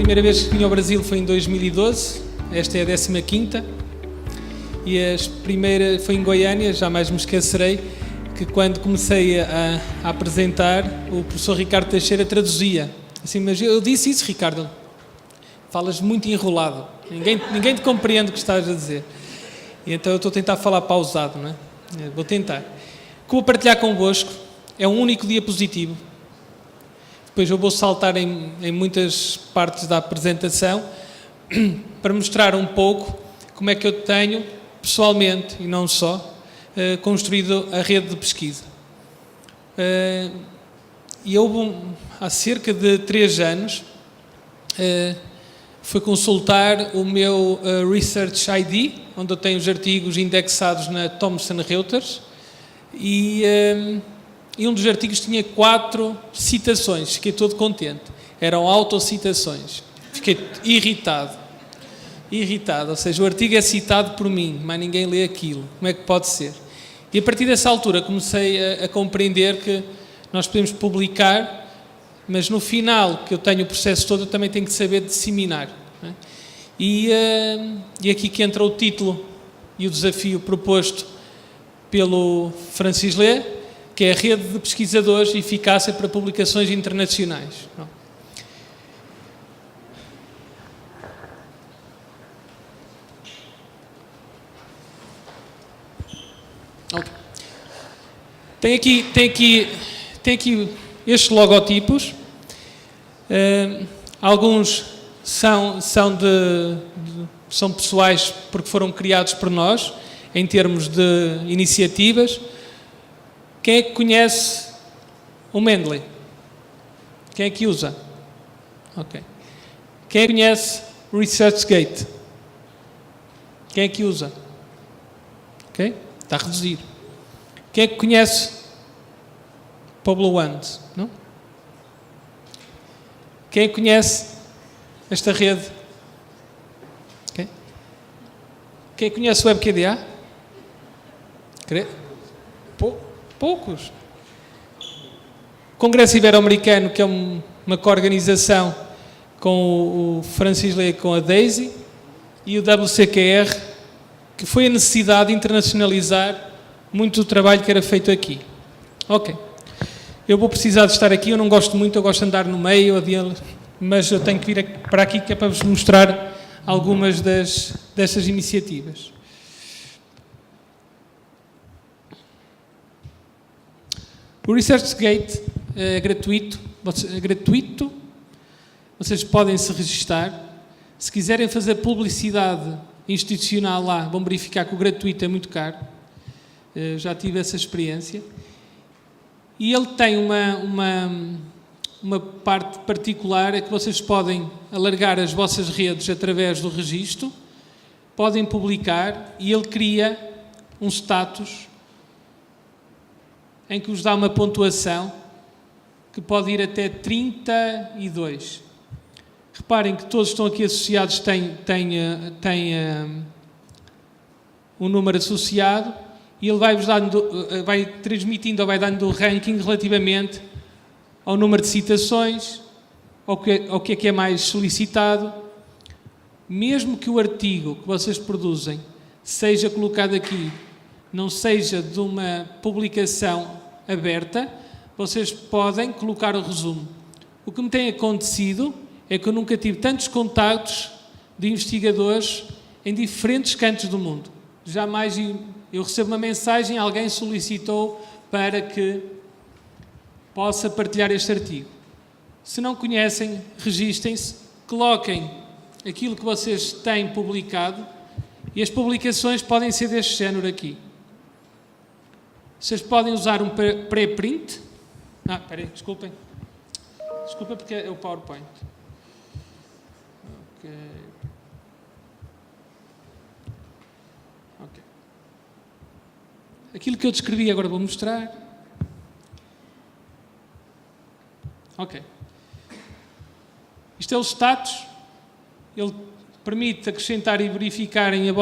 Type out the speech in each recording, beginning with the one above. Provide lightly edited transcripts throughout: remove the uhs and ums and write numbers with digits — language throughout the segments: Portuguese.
primeira vez que vim ao Brasil foi em 2012, esta é a 15ª, e a primeira foi em Goiânia. Jamais me esquecerei que quando comecei a apresentar, o professor Ricardo Teixeira traduzia. Assim, mas eu disse isso, Ricardo, falas muito enrolado, ninguém te compreende o que estás a dizer. E então eu estou a tentar falar pausado, não é? Vou tentar. O que vou partilhar convosco é um único diapositivo. Depois eu vou saltar em muitas partes da apresentação para mostrar um pouco como é que eu tenho, pessoalmente, e não só, construído a rede de pesquisa. E eu, há cerca de 3 anos, fui consultar o meu Research ID, onde eu tenho os artigos indexados na Thomson Reuters, e um dos artigos tinha 4 citações. Fiquei todo contente. Eram autocitações. Fiquei irritado, ou seja, o artigo é citado por mim, mas ninguém lê aquilo. Como é que pode ser? E a partir dessa altura comecei a compreender que nós podemos publicar, mas no final, que eu tenho o processo todo, eu também tenho que saber disseminar. Não é? E aqui que entra o título e o desafio proposto pelo Francis Lé, que é a Rede de Pesquisadores de Eficácia para Publicações Internacionais. Não? Okay. Tem aqui estes logotipos. Alguns são pessoais porque foram criados por nós, em termos de iniciativas. Quem é que conhece o Mendeley? Quem é que usa? Ok. Quem é que conhece o ResearchGate? Quem é que usa? Ok? Está a reduzir. Quem é que conhece Pablo Wand? Não? Quem é que conhece esta rede? Okay. Quem é que conhece o WebQDA? Poucos. Congresso Ibero-Americano, que é uma coorganização com o Francis Lé, com a Daisy, e o WCQR, que foi a necessidade de internacionalizar muito do trabalho que era feito aqui. Ok. Eu vou precisar de estar aqui, eu não gosto muito, eu gosto de andar no meio, mas eu tenho que vir para aqui, que é para vos mostrar algumas destas iniciativas. O ResearchGate é gratuito, vocês podem se registar. Se quiserem fazer publicidade institucional lá, vão verificar que o gratuito é muito caro. Já tive essa experiência. E ele tem uma parte particular, é que vocês podem alargar as vossas redes através do registro, podem publicar, e ele cria um status em que vos dá uma pontuação que pode ir até 32. Reparem que todos estão aqui associados, têm um número associado, e ele vai transmitindo ou vai dando o ranking relativamente ao número de citações, ao que é mais solicitado. Mesmo que o artigo que vocês produzem seja colocado aqui, não seja de uma publicação aberta, vocês podem colocar o resumo. O que me tem acontecido é que eu nunca tive tantos contactos de investigadores em diferentes cantos do mundo. Jamais eu recebo uma mensagem, alguém solicitou para que possa partilhar este artigo. Se não conhecem, registem-se, coloquem aquilo que vocês têm publicado, e as publicações podem ser deste género aqui. Vocês podem usar um pré-print. Espera aí, desculpem. Desculpa porque é o PowerPoint. Ok. Aquilo que eu descrevi agora vou mostrar. Ok. Isto é o status. Ele permite acrescentar e verificarem a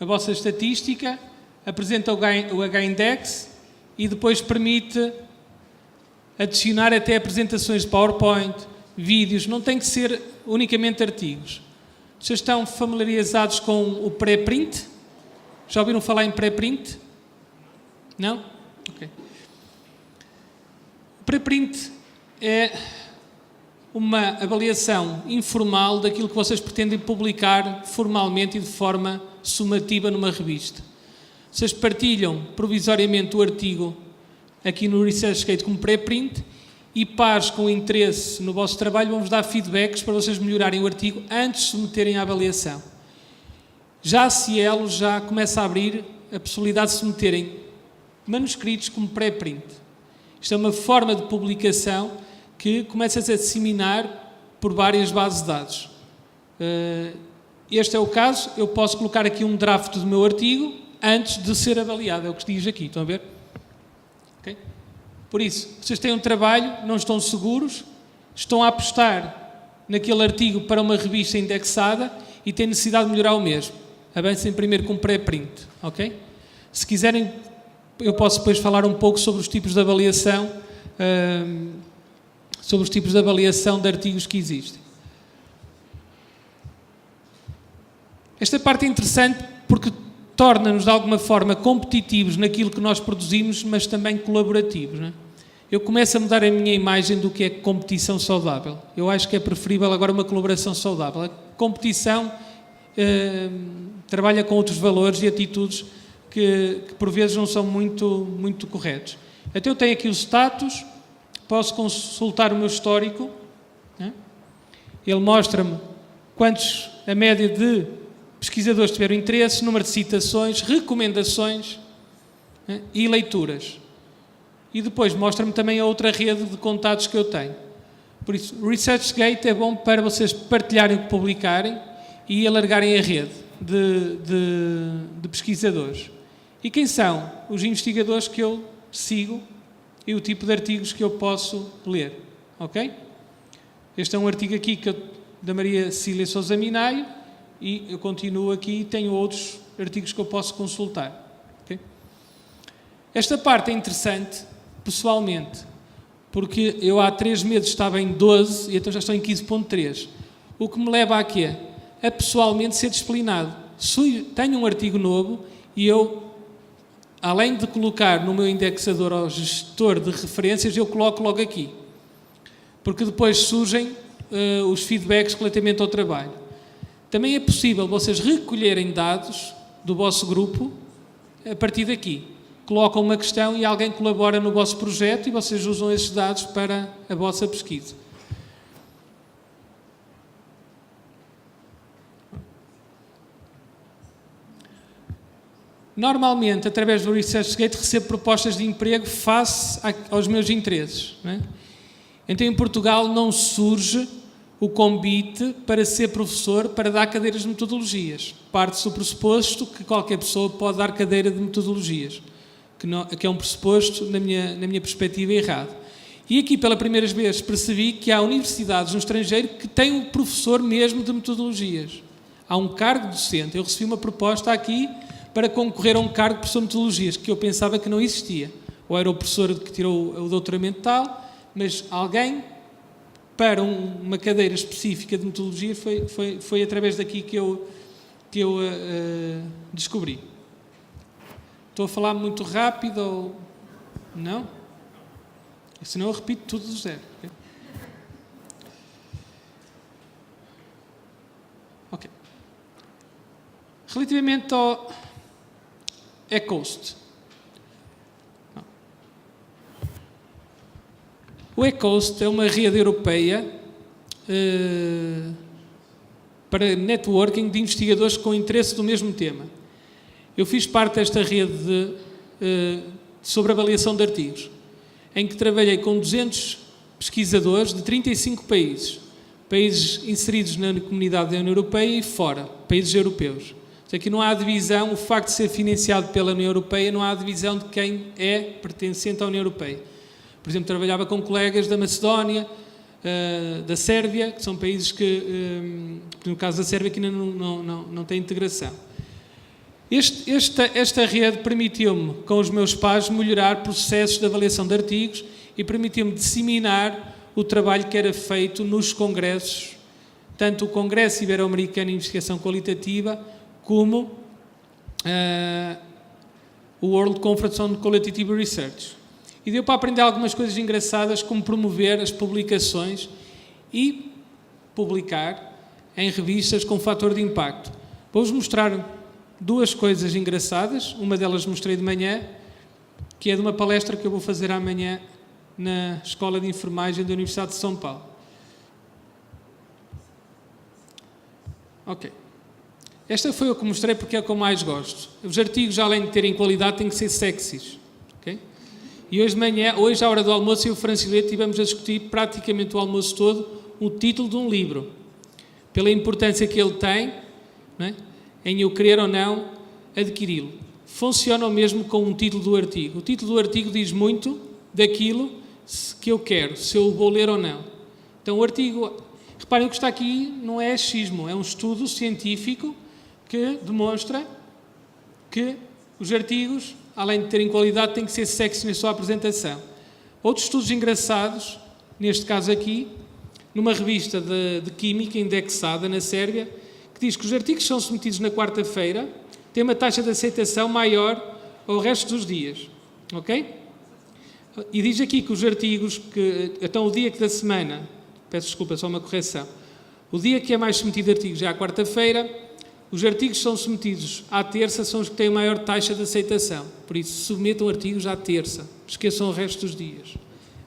vossa estatística, apresenta o H-index e depois permite adicionar até apresentações de PowerPoint, vídeos, não tem que ser unicamente artigos. Vocês estão familiarizados com o pré-print? Já ouviram falar em pré-print? Não? Ok. O pré-print é uma avaliação informal daquilo que vocês pretendem publicar formalmente e de forma sumativa numa revista. Vocês partilham provisoriamente o artigo aqui no ResearchGate como pré-print e pares com interesse no vosso trabalho vamos dar feedbacks para vocês melhorarem o artigo antes de submeterem à avaliação. Já a Cielo já começa a abrir a possibilidade de submeterem manuscritos como pré-print. Isto é uma forma de publicação que começa a se disseminar por várias bases de dados. Este é o caso, eu posso colocar aqui um draft do meu artigo antes de ser avaliado, é o que diz aqui, estão a ver? Okay? Por isso, vocês têm um trabalho, não estão seguros, estão a apostar naquele artigo para uma revista indexada e têm necessidade de melhorar o mesmo. Avancem primeiro com pré-print, ok? Se quiserem, eu posso depois falar um pouco sobre os tipos de avaliação, de artigos que existem. Esta parte é interessante porque torna-nos de alguma forma competitivos naquilo que nós produzimos, mas também colaborativos, não é? Eu começo a mudar a minha imagem do que é competição saudável. Eu acho que é preferível agora uma colaboração saudável. A competição trabalha com outros valores e atitudes que por vezes não são muito corretos. Até eu tenho aqui o status, posso consultar o meu histórico, né? Ele mostra-me quantos, a média de pesquisadores tiveram interesse, número de citações, recomendações, né? E leituras. E depois mostra-me também a outra rede de contatos que eu tenho. Por isso, o ResearchGate é bom para vocês partilharem o que publicarem e alargarem a rede de pesquisadores. E quem são os investigadores que eu sigo e o tipo de artigos que eu posso ler, ok? Este é um artigo aqui da Maria Cecília Sousa Minaio e eu continuo aqui e tenho outros artigos que eu posso consultar, okay? Esta parte é interessante, pessoalmente, porque eu há 3 meses estava em 12 e então já estou em 15.3. O que me leva a quê? A pessoalmente ser disciplinado. Tenho um artigo novo e eu, além de colocar no meu indexador ao gestor de referências, eu coloco logo aqui. Porque depois surgem os feedbacks relativamente ao trabalho. Também é possível vocês recolherem dados do vosso grupo a partir daqui. Colocam uma questão e alguém colabora no vosso projeto e vocês usam esses dados para a vossa pesquisa. Normalmente, através do ResearchGate, recebo propostas de emprego face aos meus interesses, não é? Então, em Portugal, não surge o convite para ser professor para dar cadeiras de metodologias. Parte-se do pressuposto que qualquer pessoa pode dar cadeira de metodologias, que é um pressuposto, na minha perspectiva, errado. E aqui, pela primeira vez, percebi que há universidades no estrangeiro que têm um professor mesmo de metodologias. Há um cargo docente. Eu recebi uma proposta aqui para concorrer a um cargo de professor de metodologias, que eu pensava que não existia. Ou era o professor que tirou o doutoramento tal, mas alguém para uma cadeira específica de metodologia foi através daqui que eu descobri. Estou a falar muito rápido ou não? Senão eu repito tudo do zero. Ok. Relativamente ao eCoast. O eCoast é uma rede europeia para networking de investigadores com interesse do mesmo tema. Eu fiz parte desta rede sobre avaliação de artigos, em que trabalhei com 200 pesquisadores de 35 países inseridos na comunidade da União Europeia e fora, países europeus. Aqui não há divisão, o facto de ser financiado pela União Europeia, não há divisão de quem é pertencente à União Europeia. Por exemplo, trabalhava com colegas da Macedónia, da Sérvia, que são países que, no caso da Sérvia, que ainda não tem integração. Esta rede permitiu-me, com os meus pares, melhorar processos de avaliação de artigos e permitiu-me disseminar o trabalho que era feito nos congressos, tanto o Congresso Ibero-Americano de Investigação Qualitativa como o World Conference on Qualitative Research. E deu para aprender algumas coisas engraçadas, como promover as publicações e publicar em revistas com fator de impacto. Vou-vos mostrar duas coisas engraçadas. Uma delas mostrei de manhã, que é de uma palestra que eu vou fazer amanhã na Escola de Enfermagem da Universidade de São Paulo. Ok. Esta foi a que mostrei porque é a que eu mais gosto. Os artigos, além de terem qualidade, têm que ser sexys. Okay? E hoje de manhã, hoje à hora do almoço, eu e o Francisco estivemos a discutir praticamente o almoço todo o título de um livro. Pela importância que ele tem, não é? Em eu querer ou não adquiri-lo. Funciona o mesmo com um título do artigo. O título do artigo diz muito daquilo que eu quero, se eu o vou ler ou não. Então o artigo, reparem, o que está aqui não é achismo, é um estudo científico que demonstra que os artigos, além de terem qualidade, têm que ser sexy na sua apresentação. Outros estudos engraçados, neste caso aqui, numa revista de Química indexada na Sérvia, que diz que os artigos que são submetidos na quarta-feira têm uma taxa de aceitação maior ao resto dos dias. Ok? E diz aqui que os artigos, então o dia que da semana, peço desculpa, só uma correção, o dia que é mais submetido a artigos é à quarta-feira, os artigos que são submetidos à terça são os que têm a maior taxa de aceitação. Por isso, submetam artigos à terça, esqueçam o resto dos dias.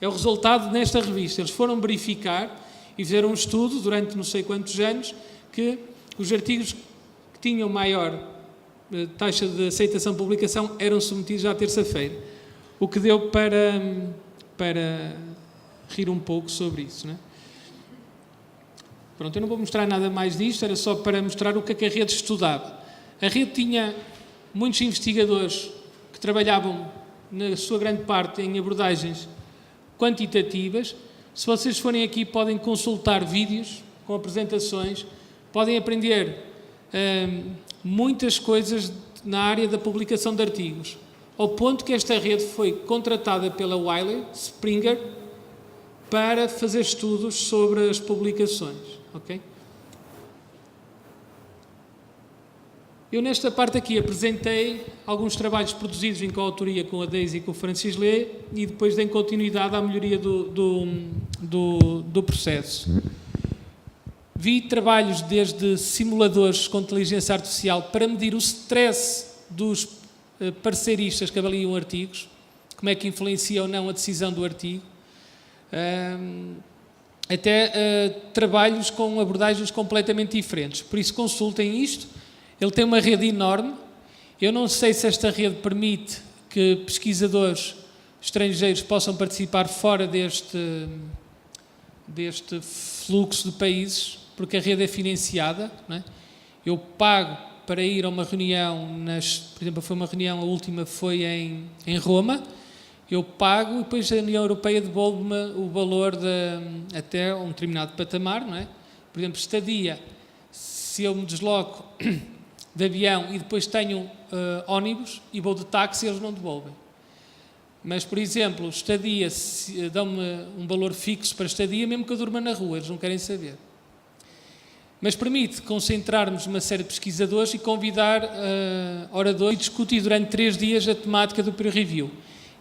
É o resultado nesta revista. Eles foram verificar e fizeram um estudo durante não sei quantos anos que os artigos que tinham maior taxa de aceitação de publicação eram submetidos à terça-feira. O que deu para rir um pouco sobre isso, não é? Pronto, eu não vou mostrar nada mais disto, era só para mostrar o que a rede estudava. A rede tinha muitos investigadores que trabalhavam, na sua grande parte, em abordagens quantitativas. Se vocês forem aqui, podem consultar vídeos com apresentações, podem aprender muitas coisas na área da publicação de artigos, ao ponto que esta rede foi contratada pela Wiley Springer para fazer estudos sobre as publicações. Okay? Eu nesta parte aqui apresentei alguns trabalhos produzidos em coautoria com a Daisy e com o Francis Lê e depois dei continuidade à melhoria do processo. Vi trabalhos desde simuladores com inteligência artificial para medir o stress dos parceiristas que avaliam artigos, como é que influencia ou não a decisão do artigo, até trabalhos com abordagens completamente diferentes. Por isso consultem isto. Ele tem uma rede enorme. Eu não sei se esta rede permite que pesquisadores estrangeiros possam participar fora deste fluxo de países, porque a rede é financiada, não é? Eu pago para ir a uma reunião, por exemplo, foi uma reunião, a última foi em Roma, eu pago e depois a União Europeia devolve-me o valor até um determinado patamar, não é? Por exemplo, estadia, se eu me desloco de avião e depois tenho ónibus e vou de táxi, eles não devolvem. Mas, por exemplo, estadia, dão-me um valor fixo para estadia, mesmo que eu durma na rua, eles não querem saber. Mas permite concentrarmos uma série de pesquisadores e convidar oradores e discutir durante 3 dias a temática do peer review.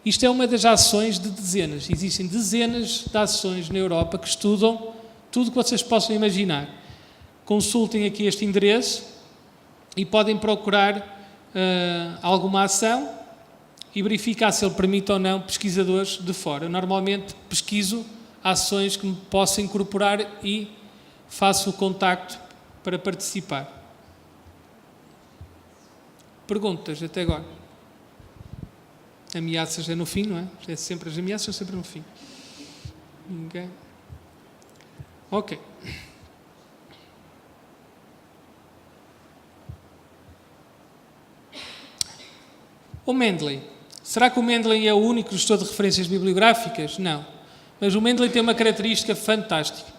Isto é uma das ações de dezenas. Existem dezenas de ações na Europa que estudam tudo o que vocês possam imaginar. Consultem aqui este endereço e podem procurar alguma ação e verificar se ele permite ou não pesquisadores de fora. Eu normalmente pesquiso ações que me possam incorporar e faço o contacto para participar. Perguntas até agora? Ameaças é no fim, não é? As ameaças são sempre no fim. Ninguém? Ok. O Mendeley. Será que o Mendeley é o único gestor de referências bibliográficas? Não. Mas o Mendeley tem uma característica fantástica.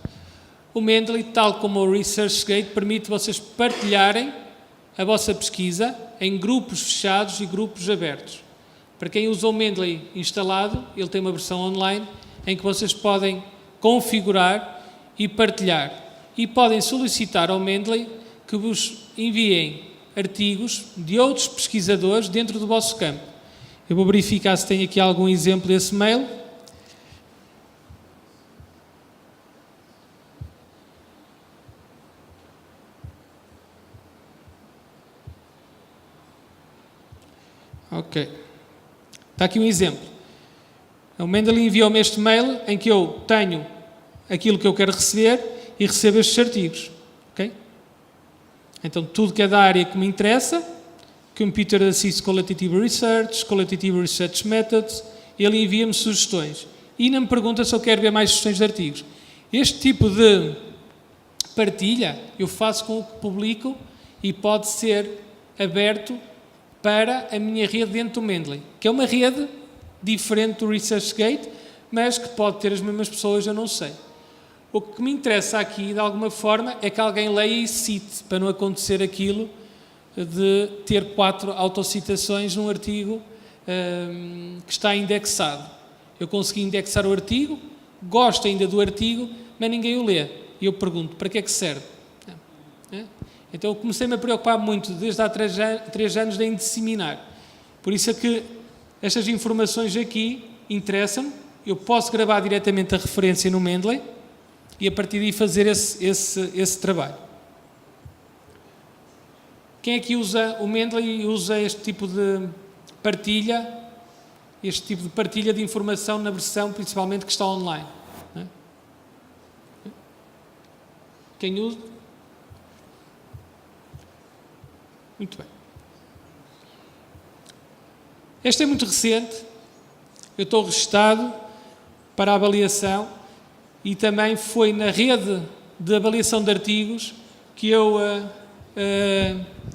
O Mendeley, tal como o ResearchGate, permite vocês partilharem a vossa pesquisa em grupos fechados e grupos abertos. Para quem usa o Mendeley instalado, ele tem uma versão online em que vocês podem configurar e partilhar. E podem solicitar ao Mendeley que vos enviem artigos de outros pesquisadores dentro do vosso campo. Eu vou verificar se tem aqui algum exemplo desse mail. Ok. Está aqui um exemplo. O Mendeley enviou-me este mail em que eu tenho aquilo que eu quero receber e recebo estes artigos. Ok? Então, tudo que é da área que me interessa, Computer Assist Qualitative Research, Qualitative Research Methods, ele envia-me sugestões. E ainda me pergunta se eu quero ver mais sugestões de artigos. Este tipo de partilha eu faço com o que publico e pode ser aberto para a minha rede dentro do Mendeley, que é uma rede diferente do ResearchGate, mas que pode ter as mesmas pessoas, eu não sei. O que me interessa aqui, de alguma forma, é que alguém leia e cite, para não acontecer aquilo de ter 4 autocitações num artigo que está indexado. Eu consegui indexar o artigo, gosto ainda do artigo, mas ninguém o lê. E eu pergunto, para que é que serve? Então eu comecei-me a preocupar muito, desde há 3 anos, em disseminar. Por isso é que estas informações aqui interessam-me, eu posso gravar diretamente a referência no Mendeley e a partir daí fazer esse trabalho. Quem é que usa o Mendeley e usa este tipo de partilha, de informação na versão principalmente que está online? Quem usa? Muito bem. Este é muito recente, eu estou registado para a avaliação e também foi na rede de avaliação de artigos que eu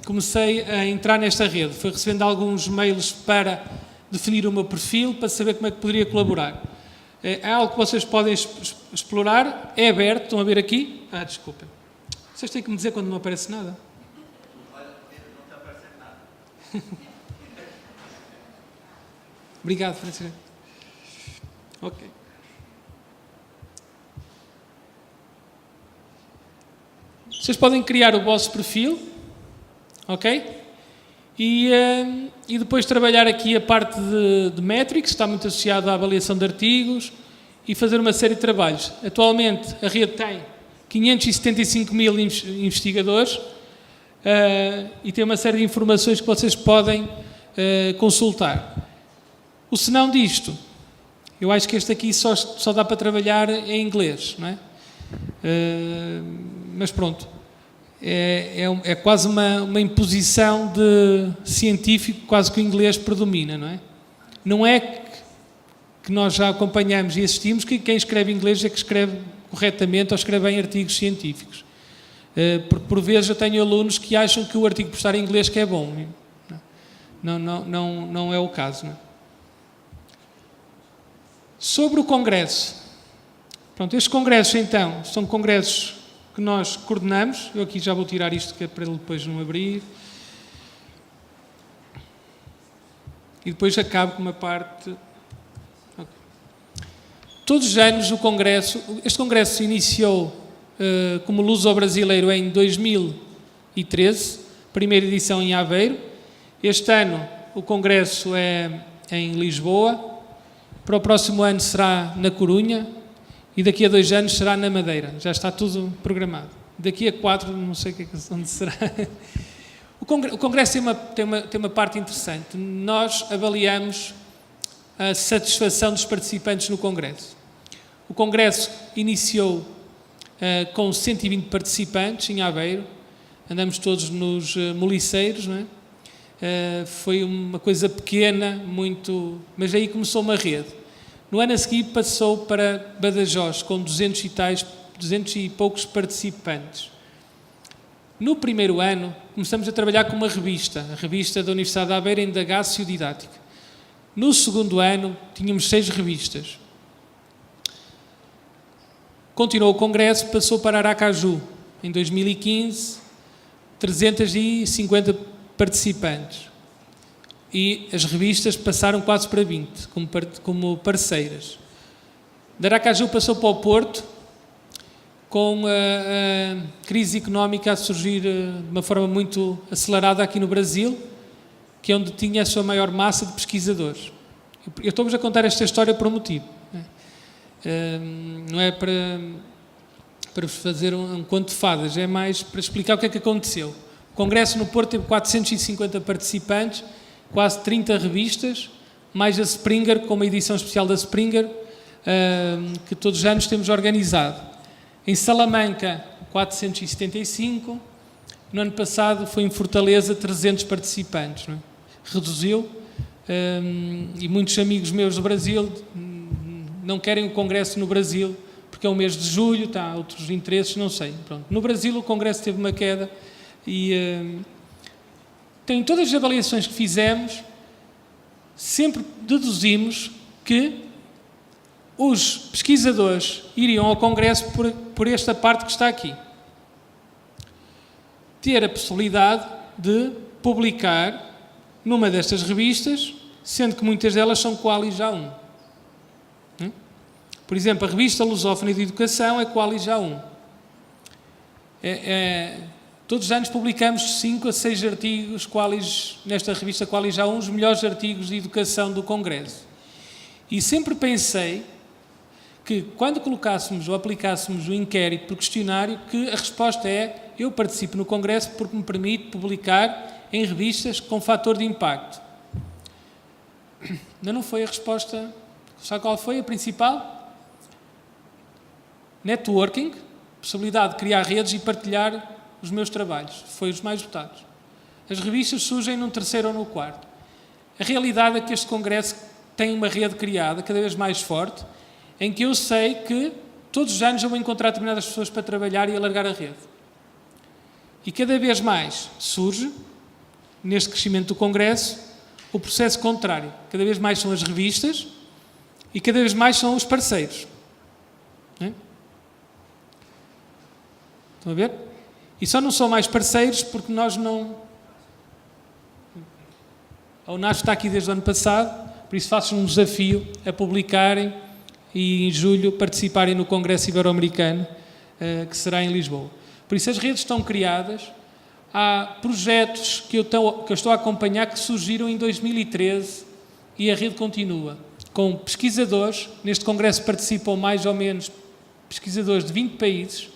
comecei a entrar nesta rede. Fui recebendo alguns mails para definir o meu perfil, para saber como é que poderia colaborar. É algo que vocês podem explorar, é aberto, estão a ver aqui? Desculpem. Vocês têm que me dizer quando não aparece nada. Obrigado, Francisco. Ok. Vocês podem criar o vosso perfil, ok? E depois trabalhar aqui a parte de metrics, está muito associado à avaliação de artigos e fazer uma série de trabalhos. Atualmente a rede tem 575 mil investigadores e tem uma série de informações que vocês podem consultar. O senão disto, eu acho que este aqui só dá para trabalhar em inglês, não é? Mas pronto, é quase uma imposição de científico, quase que o inglês predomina, não é? Não é que nós já acompanhamos e assistimos que quem escreve inglês é que escreve corretamente ou escreve bem artigos científicos. Porque por vezes eu tenho alunos que acham que o artigo por estar em inglês que é bom. Não é o caso, não é? Sobre o congresso. Pronto, estes congressos, então, são congressos que nós coordenamos. Eu aqui já vou tirar isto, que é para ele depois não abrir. E depois acabo com uma parte... Okay. Todos os anos este congresso se iniciou como luso-brasileiro em 2013, primeira edição em Aveiro. Este ano o congresso é em Lisboa. Para o próximo ano será na Corunha e daqui a 2 anos será na Madeira. Já está tudo programado. Daqui a 4, não sei onde será. O Congresso tem uma parte interessante. Nós avaliamos a satisfação dos participantes no Congresso. O Congresso iniciou com 120 participantes em Aveiro. Andamos todos nos moliceiros, não é? Foi uma coisa pequena, mas aí começou uma rede. No ano a seguir passou para Badajoz, com 200 e poucos participantes. No primeiro ano, começamos a trabalhar com uma revista, a revista da Universidade de Aveiro, Indagácio Didática. No segundo ano, tínhamos 6 revistas. Continuou o congresso, passou para Aracaju. Em 2015, 350 participantes. E as revistas passaram quase para 20, como parceiras. Da Aracaju passou para o Porto, com a crise económica a surgir de uma forma muito acelerada aqui no Brasil, que é onde tinha a sua maior massa de pesquisadores. Eu estou-vos a contar esta história por um motivo. Não é para fazer um conto de fadas, é mais para explicar o que é que aconteceu. O Congresso no Porto teve 450 participantes, quase 30 revistas, mais a Springer, com uma edição especial da Springer, que todos os anos temos organizado. Em Salamanca, 475. No ano passado foi em Fortaleza 300 participantes. Não é? Reduziu. E muitos amigos meus do Brasil não querem o Congresso no Brasil, porque é o mês de julho, há outros interesses, não sei. Pronto. No Brasil o Congresso teve uma queda e em todas as avaliações que fizemos, sempre deduzimos que os pesquisadores iriam ao Congresso por esta parte que está aqui. Ter a possibilidade de publicar numa destas revistas, sendo que muitas delas são Qualis A1. Por exemplo, a revista Lusófona de Educação é Qualis A1. Todos os anos publicamos 5 a 6 artigos Qualis, nesta revista Qualis A1, os melhores artigos de educação do Congresso. E sempre pensei que quando colocássemos ou aplicássemos o inquérito pelo questionário, que a resposta é: eu participo no Congresso porque me permite publicar em revistas com fator de impacto. Não foi a resposta. Sabe qual foi a principal? Networking, possibilidade de criar redes e partilhar os meus trabalhos. Foi os mais votados. As revistas surgem num terceiro ou no quarto. A realidade é que este Congresso tem uma rede criada, cada vez mais forte, em que eu sei que todos os anos eu vou encontrar determinadas pessoas para trabalhar e alargar a rede. E cada vez mais surge, neste crescimento do Congresso, o processo contrário. Cada vez mais são as revistas e cada vez mais são os parceiros. Não é? Estão a ver? E só não são mais parceiros porque nós não... A UNASP está aqui desde o ano passado, por isso faço um desafio a publicarem e em julho participarem no Congresso Ibero-Americano, que será em Lisboa. Por isso as redes estão criadas, há projetos que eu estou a acompanhar que surgiram em 2013 e a rede continua, com pesquisadores. Neste Congresso participam mais ou menos pesquisadores de 20 países,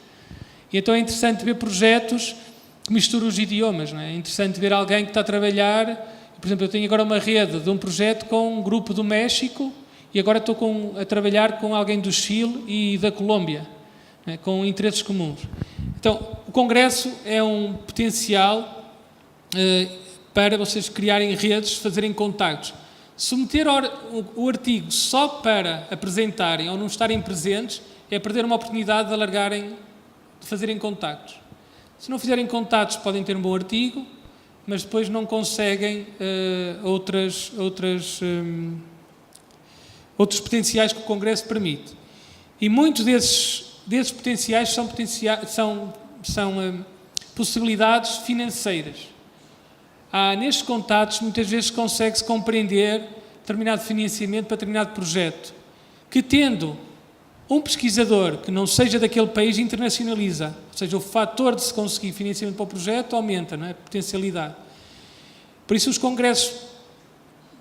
e então é interessante ver projetos que misturam os idiomas, não é? É interessante ver alguém que está a trabalhar. Por exemplo, eu tenho agora uma rede de um projeto com um grupo do México e agora estou a trabalhar com alguém do Chile e da Colômbia, né, com interesses comuns. Então, o Congresso é um potencial para vocês criarem redes, fazerem contactos. Submeter o artigo só para apresentarem ou não estarem presentes é perder uma oportunidade de alargarem, de fazerem contactos. Se não fizerem contactos, podem ter um bom artigo, mas depois não conseguem outros potenciais que o Congresso permite. E muitos desses potenciais são possibilidades financeiras. Nestes contatos, muitas vezes consegue-se compreender determinado financiamento para determinado projeto, que tendo um pesquisador que não seja daquele país internacionaliza, ou seja, o fator de se conseguir financiamento para o projeto aumenta, não é? A potencialidade. Por isso os congressos,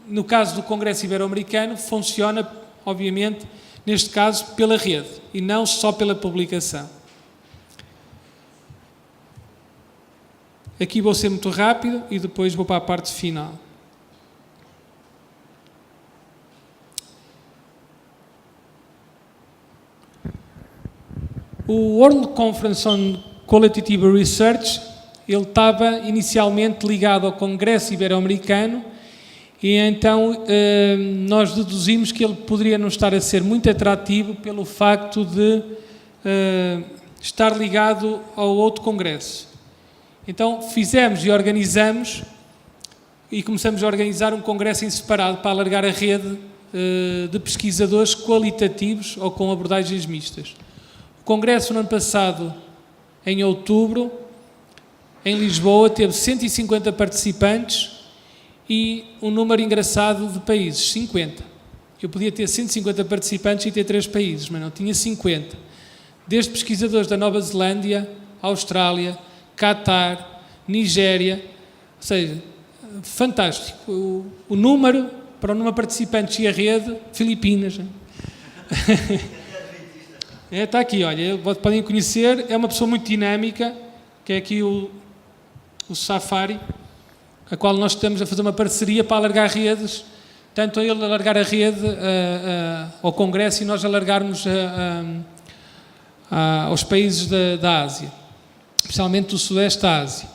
no caso do Congresso Ibero-Americano, funciona, obviamente, neste caso, pela rede e não só pela publicação. Aqui vou ser muito rápido e depois vou para a parte final. O World Conference on Qualitative Research, ele estava inicialmente ligado ao Congresso Ibero-Americano e então nós deduzimos que ele poderia não estar a ser muito atrativo pelo facto de estar ligado ao outro Congresso. Então fizemos e organizamos e começamos a organizar um congresso em separado para alargar a rede de pesquisadores qualitativos ou com abordagens mistas. O congresso no ano passado, em outubro, em Lisboa teve 150 participantes e um número engraçado de países, 50. Eu podia ter 150 participantes e ter 3 países, mas não, tinha 50. Desde pesquisadores da Nova Zelândia, Austrália, Catar, Nigéria, ou seja, fantástico. O número, para o número de participantes e a rede, Filipinas. Está aqui, olha, podem conhecer, é uma pessoa muito dinâmica, que é aqui o Safari, a qual nós estamos a fazer uma parceria para alargar redes, tanto a ele alargar a rede ao Congresso e nós alargarmos aos países da Ásia, especialmente do Sudeste da Ásia.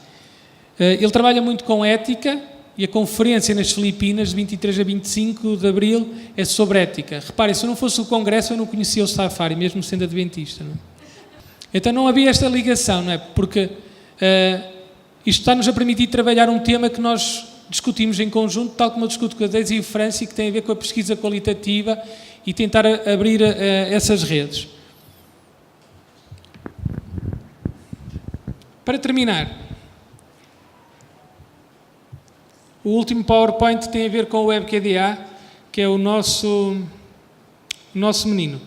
Ele trabalha muito com ética e a conferência nas Filipinas, de 23 a 25 de Abril, é sobre ética. Reparem, se eu não fosse o Congresso, eu não conhecia o Safari, mesmo sendo adventista. Não é? Então não havia esta ligação, não é? Porque isto está-nos a permitir trabalhar um tema que nós discutimos em conjunto, tal como eu discuto com a Deise e o Franci, que tem a ver com a pesquisa qualitativa e tentar abrir essas redes. Para terminar, o último PowerPoint tem a ver com o WebQDA, que é o nosso menino.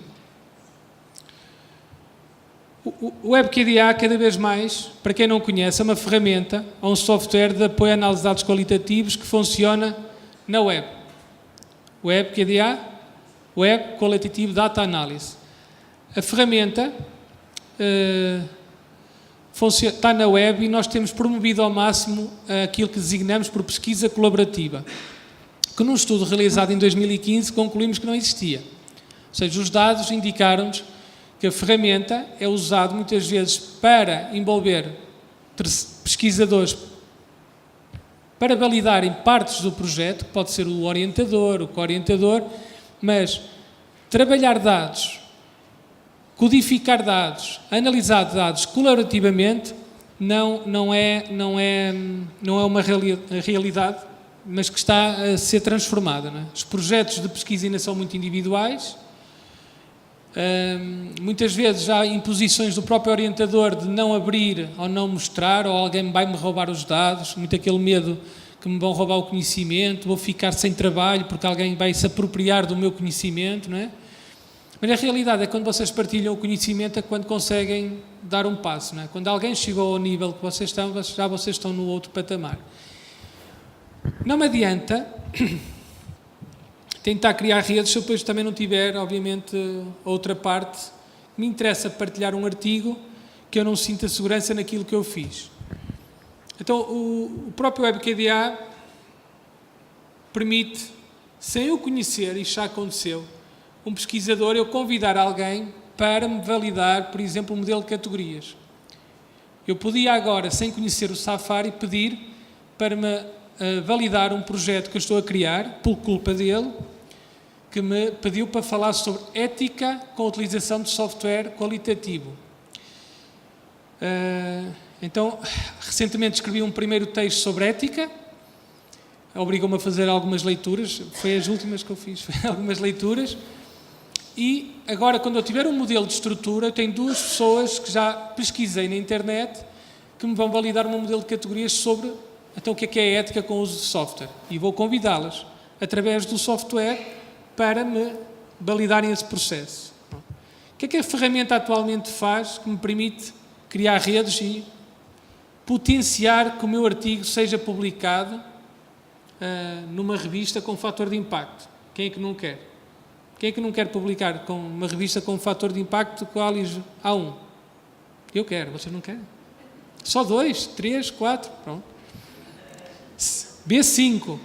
O WebQDA, cada vez mais, para quem não conhece, é uma ferramenta, é um software de apoio à análise de dados qualitativos que funciona na web. WebQDA, Web Qualitative Data Analysis. A ferramenta está na web e nós temos promovido ao máximo aquilo que designamos por pesquisa colaborativa, que num estudo realizado em 2015 concluímos que não existia. Ou seja, os dados indicaram-nos que a ferramenta é usada muitas vezes para envolver pesquisadores para validarem partes do projeto, que pode ser o orientador, o co-orientador, mas trabalhar dados, codificar dados, analisar dados colaborativamente não é uma realidade, mas que está a ser transformada. Não é? Os projetos de pesquisa ainda são muito individuais. Muitas vezes há imposições do próprio orientador de não abrir ou não mostrar, ou alguém vai-me roubar os dados, muito aquele medo que me vão roubar o conhecimento, vou ficar sem trabalho porque alguém vai se apropriar do meu conhecimento, não é? Mas a realidade é que quando vocês partilham o conhecimento é quando conseguem dar um passo, não é? Quando alguém chegou ao nível que vocês estão, já vocês estão no outro patamar. Não me adianta tentar criar redes se eu depois também não tiver, obviamente, outra parte. Me interessa partilhar um artigo que eu não sinta segurança naquilo que eu fiz. Então, o próprio WebQDA permite, sem eu conhecer, isto já aconteceu, um pesquisador, eu convidar alguém para me validar, por exemplo, o modelo de categorias. Eu podia agora, sem conhecer o Safari, pedir para me validar um projeto que eu estou a criar, por culpa dele, que me pediu para falar sobre ética com a utilização de software qualitativo. Então, recentemente escrevi um primeiro texto sobre ética, obrigou-me a fazer algumas leituras, foi as últimas que eu fiz, algumas leituras, e agora, quando eu tiver um modelo de estrutura, eu tenho 2 pessoas que já pesquisei na internet que me vão validar um modelo de categorias sobre então, o que é ética com o uso de software. E vou convidá-las, através do software, para me validarem esse processo. O que é que a ferramenta atualmente faz que me permite criar redes e potenciar que o meu artigo seja publicado numa revista com fator de impacto? Quem é que não quer? Quem é que não quer publicar com uma revista com fator de impacto qualis A1? Eu quero, vocês não querem? Só 2, 3, 4, pronto. B5.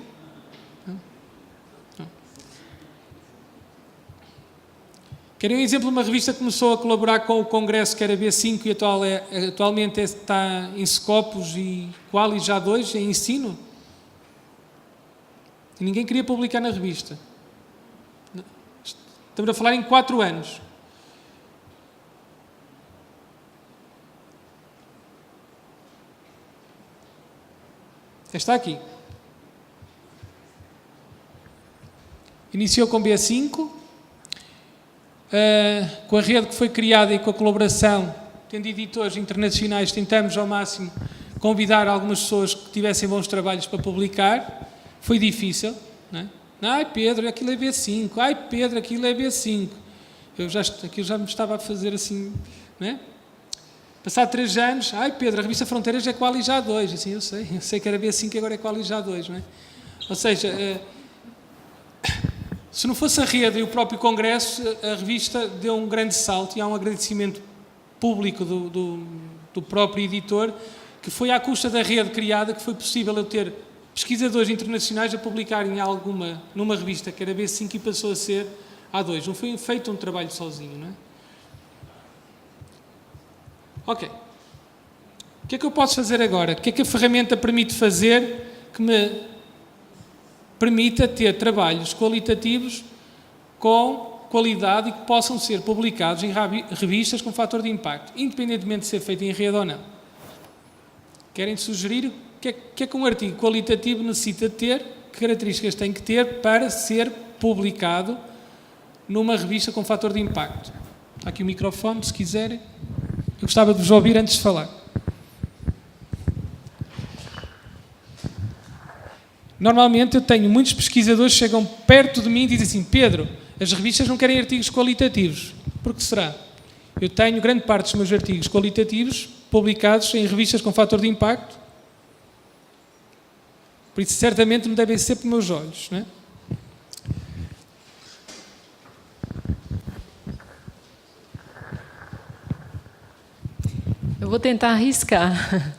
Querem um exemplo de uma revista que começou a colaborar com o Congresso, que era B5 e atualmente está em Scopus e Qualis já 2, em ensino? E ninguém queria publicar na revista. Estamos a falar em 4 anos. Está aqui. Iniciou com B5, com a rede que foi criada e com a colaboração, tendo editores internacionais, tentamos ao máximo convidar algumas pessoas que tivessem bons trabalhos para publicar. Foi difícil, não é? Ai Pedro, aquilo é B5, ai Pedro, aquilo é B5. Aquilo já me estava a fazer assim, não é? Passado 3 anos, ai Pedro, a revista Fronteiras é Quali já 2. Assim, eu sei que era B5 e agora é Quali já 2, não é? Ou seja, se não fosse a rede e o próprio Congresso, a revista deu um grande salto e há um agradecimento público do próprio editor, que foi à custa da rede criada que foi possível eu ter pesquisadores internacionais a publicarem numa revista que era B5 e passou a ser A2. Não foi feito um trabalho sozinho, não é? Ok. O que é que eu posso fazer agora? O que é que a ferramenta permite fazer que me permita ter trabalhos qualitativos com qualidade e que possam ser publicados em revistas com fator de impacto, independentemente de ser feito em rede ou não? Querem sugerir o que é que um artigo qualitativo necessita ter, que características tem que ter para ser publicado numa revista com fator de impacto? Está aqui o microfone, se quiserem. Eu gostava de vos ouvir antes de falar. Normalmente eu tenho muitos pesquisadores que chegam perto de mim e dizem assim: Pedro, as revistas não querem artigos qualitativos. Por que será? Eu tenho grande parte dos meus artigos qualitativos publicados em revistas com fator de impacto. Por isso, certamente, me devem ser por meus olhos, não é? Eu vou tentar arriscar.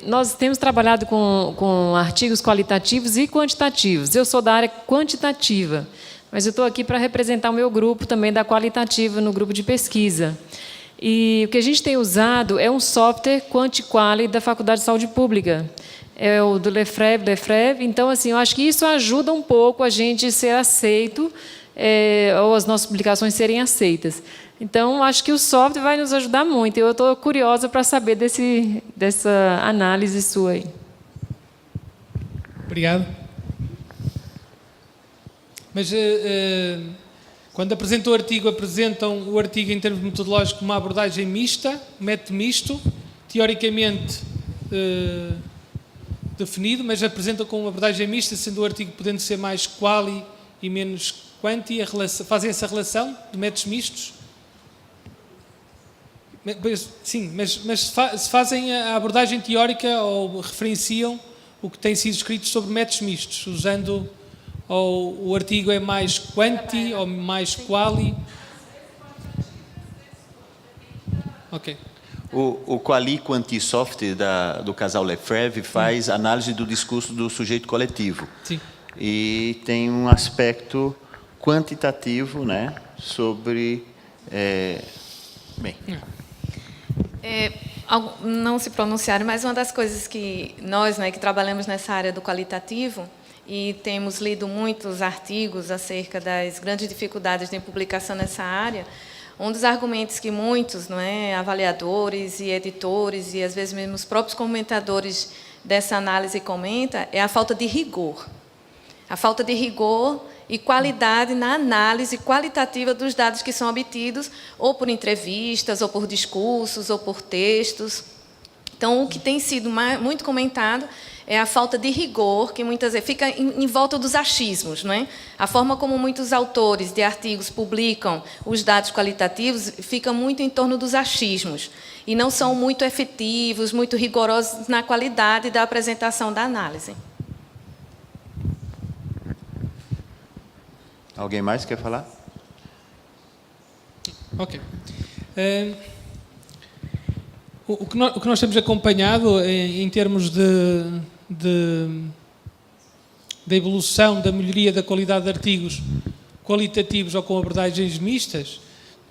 Nós temos trabalhado com artigos qualitativos e quantitativos. Eu sou da área quantitativa, mas eu estou aqui para representar o meu grupo também da qualitativa no grupo de pesquisa. E o que a gente tem usado é um software QuantiQuali da Faculdade de Saúde Pública. É o do Lefebvre. Então, assim, eu acho que isso ajuda um pouco a gente ser aceito, ou as nossas publicações serem aceitas. Então, acho que o software vai nos ajudar muito. Eu estou curiosa para saber dessa análise sua aí. Obrigado. Mas, quando apresentam o artigo, apresentam o artigo em termos metodológicos como uma abordagem mista, método misto, teoricamente definido, mas apresentam com uma abordagem mista, sendo o artigo podendo ser mais quali e menos quanti. Fazem essa relação de métodos mistos? Sim, mas se fazem a abordagem teórica ou referenciam o que tem sido escrito sobre métodos mistos, usando ou o artigo é mais quanti ou mais quali? Ok. O Quali Quanti Soft do casal Lefebvre faz análise do discurso do sujeito coletivo. Sim. E tem um aspecto quantitativo, né, sobre... não se pronunciaram, mas uma das coisas que nós, né, que trabalhamos nessa área do qualitativo e temos lido muitos artigos acerca das grandes dificuldades de publicação nessa área, um dos argumentos que muitos, não é, avaliadores e editores e às vezes mesmo os próprios comentadores dessa análise comenta é a falta de rigor. A falta de rigor e qualidade na análise qualitativa dos dados que são obtidos, ou por entrevistas, ou por discursos, ou por textos. Então, o que tem sido muito comentado é a falta de rigor, que muitas vezes fica em volta dos achismos, não é? A forma como muitos autores de artigos publicam os dados qualitativos fica muito em torno dos achismos, e não são muito efetivos, muito rigorosos na qualidade da apresentação da análise. Alguém mais quer falar? Ok. O que nós temos acompanhado em termos da evolução, da melhoria da qualidade de artigos qualitativos ou com abordagens mistas,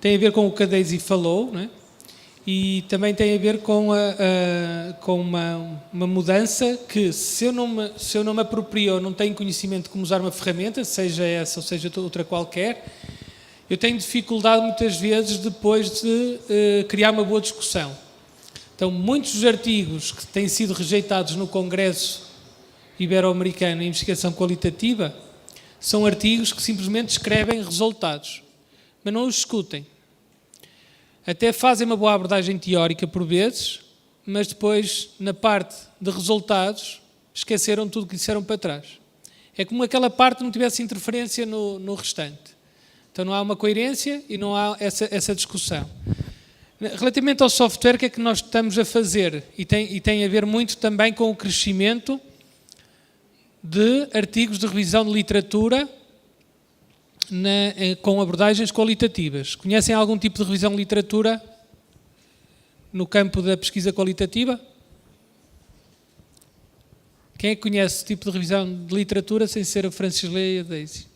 tem a ver com o que a Daisy falou, não é? E também tem a ver com uma mudança que, se eu não me aproprio ou não tenho conhecimento de como usar uma ferramenta, seja essa ou seja outra qualquer, eu tenho dificuldade muitas vezes depois de criar uma boa discussão. Então, muitos dos artigos que têm sido rejeitados no Congresso Ibero-Americano em Investigação Qualitativa são artigos que simplesmente escrevem resultados, mas não os discutem. Até fazem uma boa abordagem teórica por vezes, mas depois, na parte de resultados, esqueceram tudo que disseram para trás. É como aquela parte não tivesse interferência no restante. Então não há uma coerência e não há essa discussão. Relativamente ao software, o que é que nós estamos a fazer? E tem a ver muito também com o crescimento de artigos de revisão de literatura com abordagens qualitativas. Conhecem algum tipo de revisão de literatura no campo da pesquisa qualitativa? Quem é que conhece o tipo de revisão de literatura sem ser a Francis Lea e a Daisy?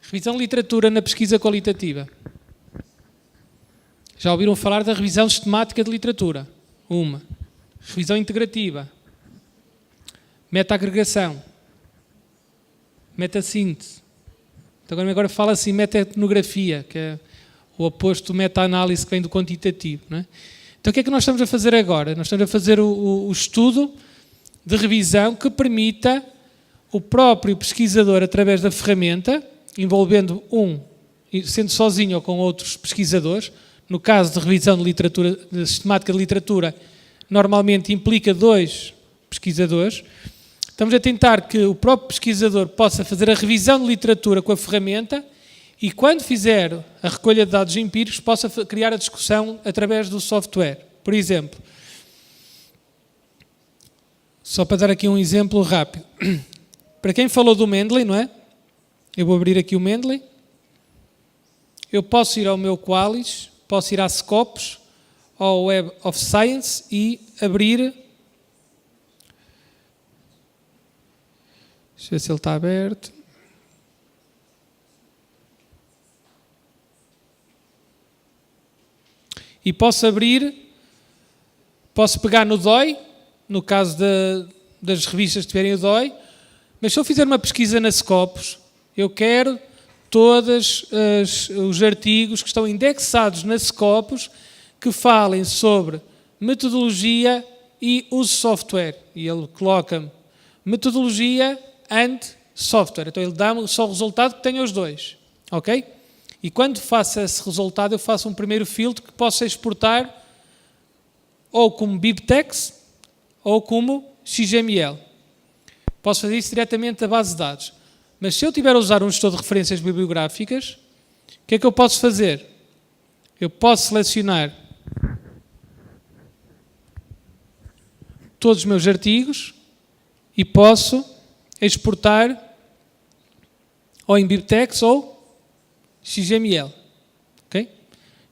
Revisão de literatura na pesquisa qualitativa. Já ouviram falar da revisão sistemática de literatura? Uma. Revisão integrativa. Meta-agregação. Meta-síntese. Então, agora fala-se em meta-etnografia, que é o oposto do meta-análise que vem do quantitativo. Não é? Então, o que é que nós estamos a fazer agora? Nós estamos a fazer o estudo de revisão que permita o próprio pesquisador, através da ferramenta, envolvendo sendo sozinho ou com outros pesquisadores, no caso de revisão de literatura, de sistemática de literatura, normalmente implica 2 pesquisadores. Estamos a tentar que o próprio pesquisador possa fazer a revisão de literatura com a ferramenta e, quando fizer a recolha de dados empíricos, possa criar a discussão através do software. Por exemplo, só para dar aqui um exemplo rápido. Para quem falou do Mendeley, não é? Eu vou abrir aqui o Mendeley. Eu posso ir ao meu Qualys, posso ir à Scopus, ao Web of Science e abrir... Deixa eu ver se ele está aberto. E posso pegar no DOI, no caso das revistas que tiverem o DOI, mas se eu fizer uma pesquisa na Scopus, eu quero todos os artigos que estão indexados na Scopus que falem sobre metodologia e uso de software. E ele coloca-me metodologia and software. Então ele dá-me só o resultado que tenha os 2. Ok? E quando faço esse resultado, eu faço um primeiro filtro que possa exportar ou como BibTeX ou como XML. Posso fazer isso diretamente da base de dados. Mas se eu tiver a usar um gestor de referências bibliográficas, o que é que eu posso fazer? Eu posso selecionar todos os meus artigos e posso exportar ou em BibTeX ou XML. Okay?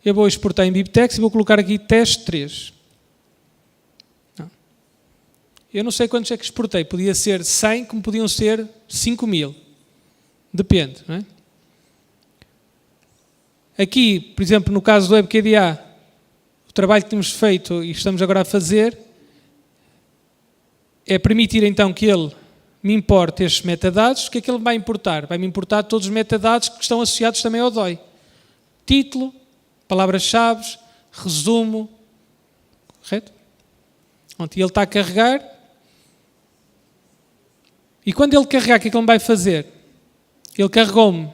Eu vou exportar em BibTeX e vou colocar aqui teste 3. Eu não sei quantos é que exportei. Podia ser 100, como podiam ser 5.000. Depende. Não é? Aqui, por exemplo, no caso do WebQDA, o trabalho que temos feito e estamos agora a fazer é permitir então que ele me importe estes metadados. O que é que ele vai importar? Vai-me importar todos os metadados que estão associados também ao DOI. Título, palavras-chave, resumo. Correto? E ele está a carregar. E quando ele carregar, o que é que ele me vai fazer? Ele carregou-me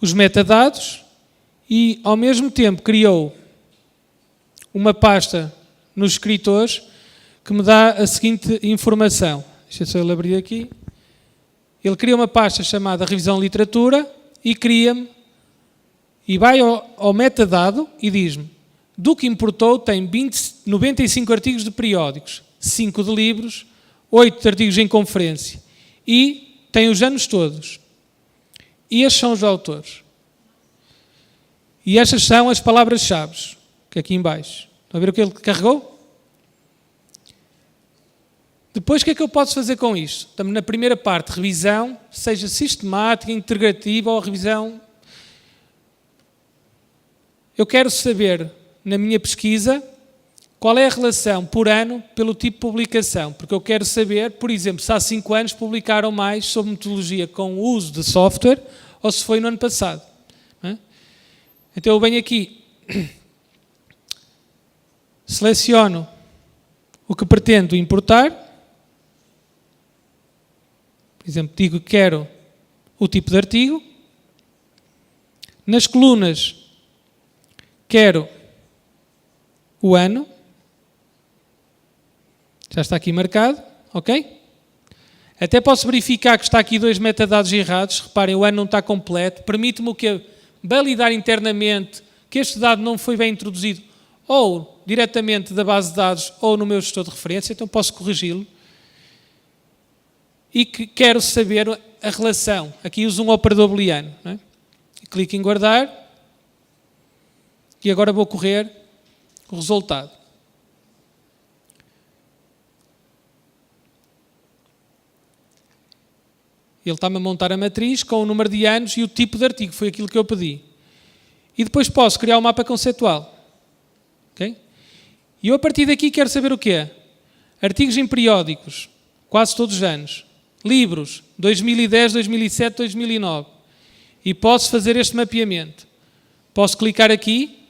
os metadados e, ao mesmo tempo, criou uma pasta nos escritores que me dá a seguinte informação. Deixa eu só ele abrir aqui. Ele cria uma pasta chamada Revisão Literatura e cria-me, e vai ao metadado e diz-me, do que importou tem 95 artigos de periódicos, 5 de livros, 8 de artigos em conferência e tem os anos todos. E estes são os autores. E estas são as palavras-chave, que é aqui em baixo. Estão a ver o que ele carregou? Depois, o que é que eu posso fazer com isto? Estamos na primeira parte, revisão, seja sistemática, integrativa ou revisão. Eu quero saber, na minha pesquisa, qual é a relação por ano pelo tipo de publicação. Porque eu quero saber, por exemplo, se há 5 anos publicaram mais sobre metodologia com o uso de software ou se foi no ano passado. Então eu venho aqui, seleciono o que pretendo importar. Por exemplo, digo que quero o tipo de artigo. Nas colunas, quero o ano. Já está aqui marcado, ok? Até posso verificar que está aqui 2 metadados errados. Reparem, o ano não está completo. Permite-me o quê? Validar internamente que este dado não foi bem introduzido ou diretamente da base de dados ou no meu gestor de referência, então posso corrigi-lo. E que quero saber a relação. Aqui uso um operador booleano. Não é? Clico em guardar e agora vou correr o resultado. Ele está-me a montar a matriz com o número de anos e o tipo de artigo, foi aquilo que eu pedi. E depois posso criar um mapa conceitual. Okay? E eu a partir daqui quero saber o quê? Artigos em periódicos, quase todos os anos. Livros, 2010, 2007, 2009. E posso fazer este mapeamento. Posso clicar aqui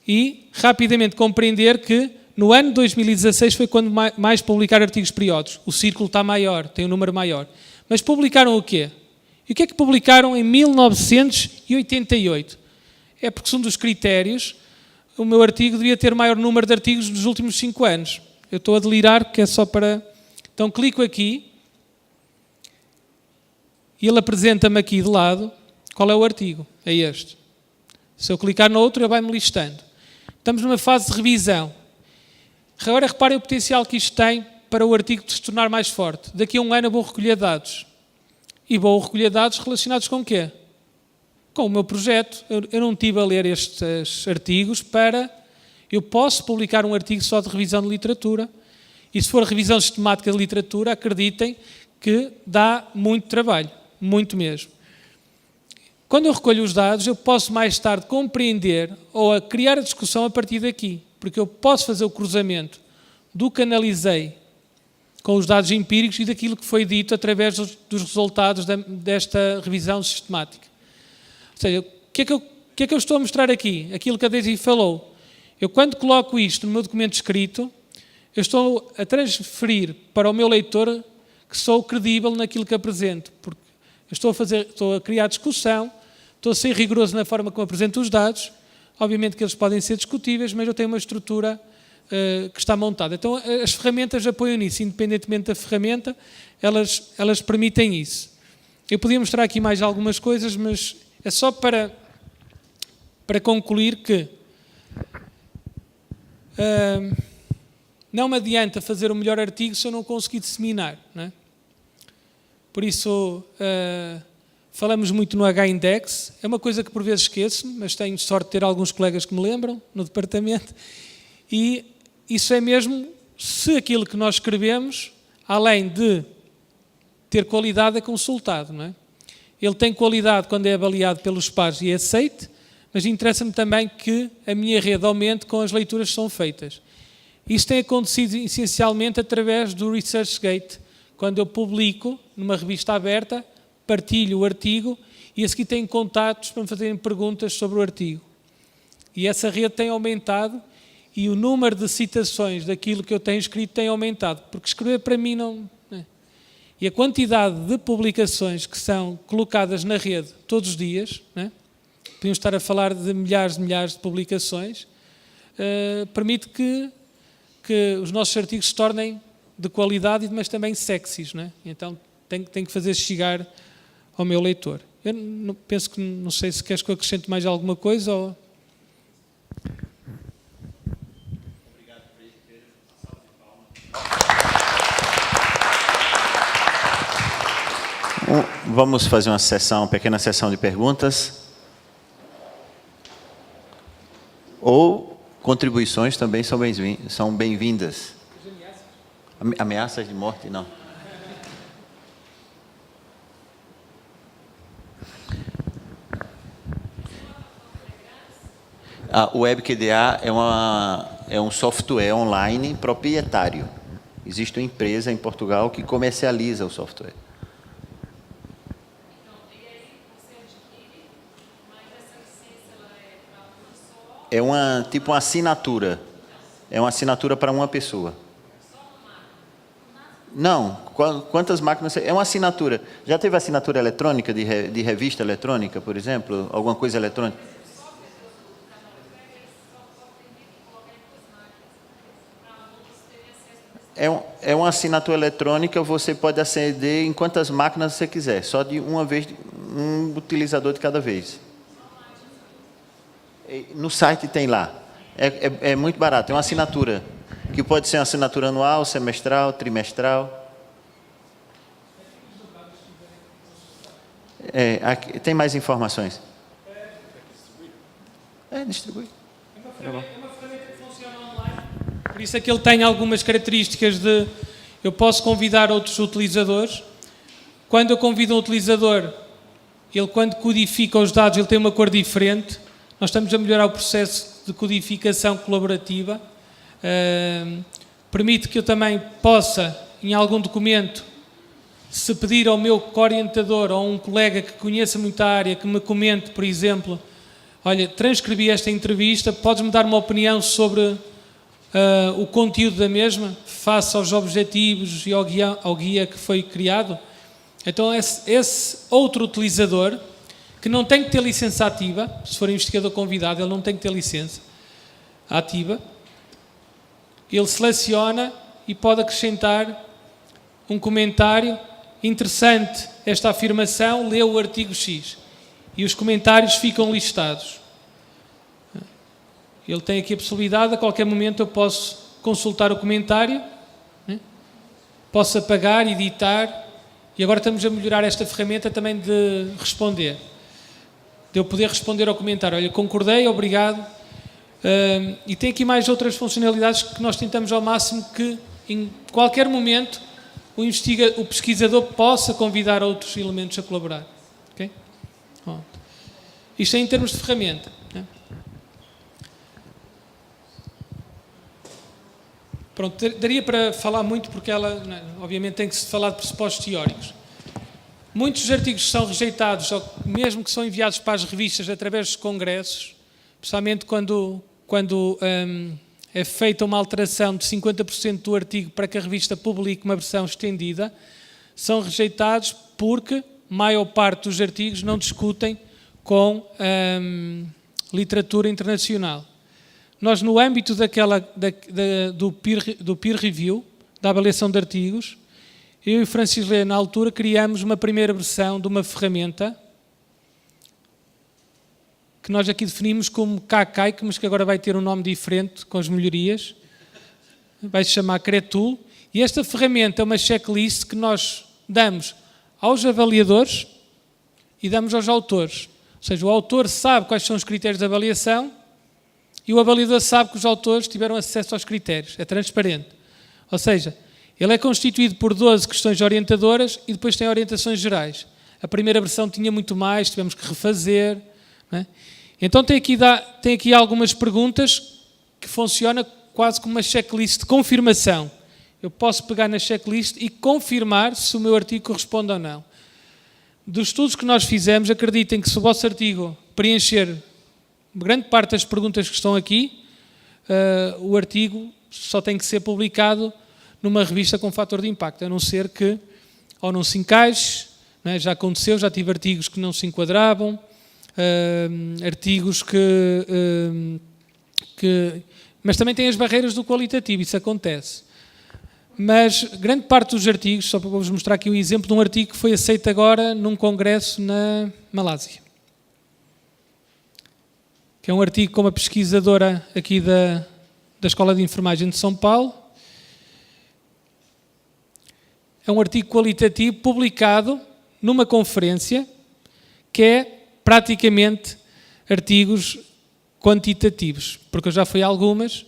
e rapidamente compreender que no ano de 2016 foi quando mais publicaram artigos periódicos. O círculo está maior, tem um número maior. Mas publicaram o quê? E o que é que publicaram em 1988? É porque um dos critérios, o meu artigo devia ter maior número de artigos nos últimos 5 anos. Eu estou a delirar porque é só para... Então clico aqui e ele apresenta-me aqui de lado qual é o artigo. É este. Se eu clicar no outro, ele vai-me listando. Estamos numa fase de revisão. Agora reparem o potencial que isto tem para o artigo se tornar mais forte. Daqui a um ano eu vou recolher dados. E vou recolher dados relacionados com o quê? Com o meu projeto. Eu não estive a ler estes artigos para... Eu posso publicar um artigo só de revisão de literatura. E se for revisão sistemática de literatura, acreditem que dá muito trabalho. Muito mesmo. Quando eu recolho os dados, eu posso mais tarde compreender ou a criar a discussão a partir daqui. Porque eu posso fazer o cruzamento do que analisei com os dados empíricos e daquilo que foi dito através dos resultados desta revisão sistemática. Ou seja, o que é que eu estou a mostrar aqui? Aquilo que a Daisy falou. Eu, quando coloco isto no meu documento escrito, eu estou a transferir para o meu leitor que sou credível naquilo que apresento. Porque eu estou a criar discussão, estou a ser rigoroso na forma como apresento os dados. Obviamente que eles podem ser discutíveis, mas eu tenho uma estrutura que está montada. Então, as ferramentas apoiam nisso, independentemente da ferramenta, elas permitem isso. Eu podia mostrar aqui mais algumas coisas, mas é só para concluir que não me adianta fazer o melhor artigo se eu não conseguir disseminar. Não é? Por isso, falamos muito no H-Index. É uma coisa que por vezes esqueço, mas tenho sorte de ter alguns colegas que me lembram no departamento. E isso é mesmo se aquilo que nós escrevemos, além de ter qualidade, é consultado. Não é? Ele tem qualidade quando é avaliado pelos pares e é aceite, mas interessa-me também que a minha rede aumente com as leituras que são feitas. Isso tem acontecido essencialmente através do ResearchGate. Quando eu publico numa revista aberta, partilho o artigo e a seguir tenho contatos para me fazerem perguntas sobre o artigo. E essa rede tem aumentado e o número de citações daquilo que eu tenho escrito tem aumentado, porque escrever para mim não... E a quantidade de publicações que são colocadas na rede todos os dias, podemos estar a falar de milhares de publicações, permite que os nossos artigos se tornem de qualidade, mas também sexys. Então tenho que fazer chegar ao meu leitor. Eu penso que, não sei se queres que eu acrescente mais alguma coisa ou... Obrigado, Pedro. Vamos fazer uma pequena sessão de perguntas. Ou contribuições também são bem-vindas. Ameaças de morte, não. O WebQDA é um software online proprietário. Existe uma empresa em Portugal que comercializa o software. É tipo uma assinatura. É uma assinatura para uma pessoa. Não. Quantas máquinas... É uma assinatura. Já teve assinatura eletrônica de revista eletrônica, por exemplo? Alguma coisa eletrônica? É uma assinatura eletrônica, você pode aceder em quantas máquinas você quiser, só de uma vez, um utilizador de cada vez. No site tem lá. É muito barato, é uma assinatura, que pode ser uma assinatura anual, semestral, trimestral. Aqui, tem mais informações? Distribui. Por isso é que ele tem algumas características de... Eu posso convidar outros utilizadores. Quando eu convido um utilizador, ele quando codifica os dados, ele tem uma cor diferente. Nós estamos a melhorar o processo de codificação colaborativa. Permite que eu também possa, em algum documento, se pedir ao meu co-orientador ou um colega que conheça muito a área, que me comente, por exemplo, olha, transcrevi esta entrevista, podes-me dar uma opinião sobre o conteúdo da mesma, face aos objetivos e ao guia que foi criado? Então, esse outro utilizador, que não tem que ter licença ativa, se for investigador convidado, ele não tem que ter licença ativa, ele seleciona e pode acrescentar um comentário interessante, esta afirmação, lê o artigo X, e os comentários ficam listados. Ele tem aqui a possibilidade, a qualquer momento eu posso consultar o comentário, posso apagar, editar, e agora estamos a melhorar esta ferramenta também de responder. De eu poder responder ao comentário, olha, concordei, obrigado. E tem aqui mais outras funcionalidades que nós tentamos ao máximo que, em qualquer momento, o pesquisador possa convidar outros elementos a colaborar. Okay? Isto é em termos de ferramenta. Pronto, daria para falar muito, porque ela, obviamente, tem que se falar de pressupostos teóricos. Muitos dos artigos são rejeitados, ou mesmo que são enviados para as revistas através dos congressos, principalmente quando é feita uma alteração de 50% do artigo para que a revista publique uma versão estendida, são rejeitados porque a maior parte dos artigos não discutem com literatura internacional. Nós, no âmbito do peer review, da avaliação de artigos, eu e o Francisco Lê, na altura, criamos uma primeira versão de uma ferramenta que nós aqui definimos como KKI, mas que agora vai ter um nome diferente, com as melhorias. Vai se chamar Cretool. E esta ferramenta é uma checklist que nós damos aos avaliadores e damos aos autores. Ou seja, o autor sabe quais são os critérios de avaliação e o avaliador sabe que os autores tiveram acesso aos critérios. É transparente. Ou seja, ele é constituído por 12 questões orientadoras e depois tem orientações gerais. A primeira versão tinha muito mais, tivemos que refazer. Não é? Então tem aqui algumas perguntas que funcionam quase como uma checklist de confirmação. Eu posso pegar na checklist e confirmar se o meu artigo corresponde ou não. Dos estudos que nós fizemos, acreditem que se o vosso artigo preencher grande parte das perguntas que estão aqui, o artigo só tem que ser publicado numa revista com fator de impacto, a não ser que ou não se encaixe, não é? Já aconteceu, já tive artigos que não se enquadravam, artigos mas também tem as barreiras do qualitativo, isso acontece. Mas grande parte dos artigos, só para vos mostrar aqui um exemplo de um artigo que foi aceito agora num congresso na Malásia, que é um artigo com uma pesquisadora aqui da Escola de Enfermagem de São Paulo. É um artigo qualitativo publicado numa conferência que é praticamente artigos quantitativos, porque eu já fui a algumas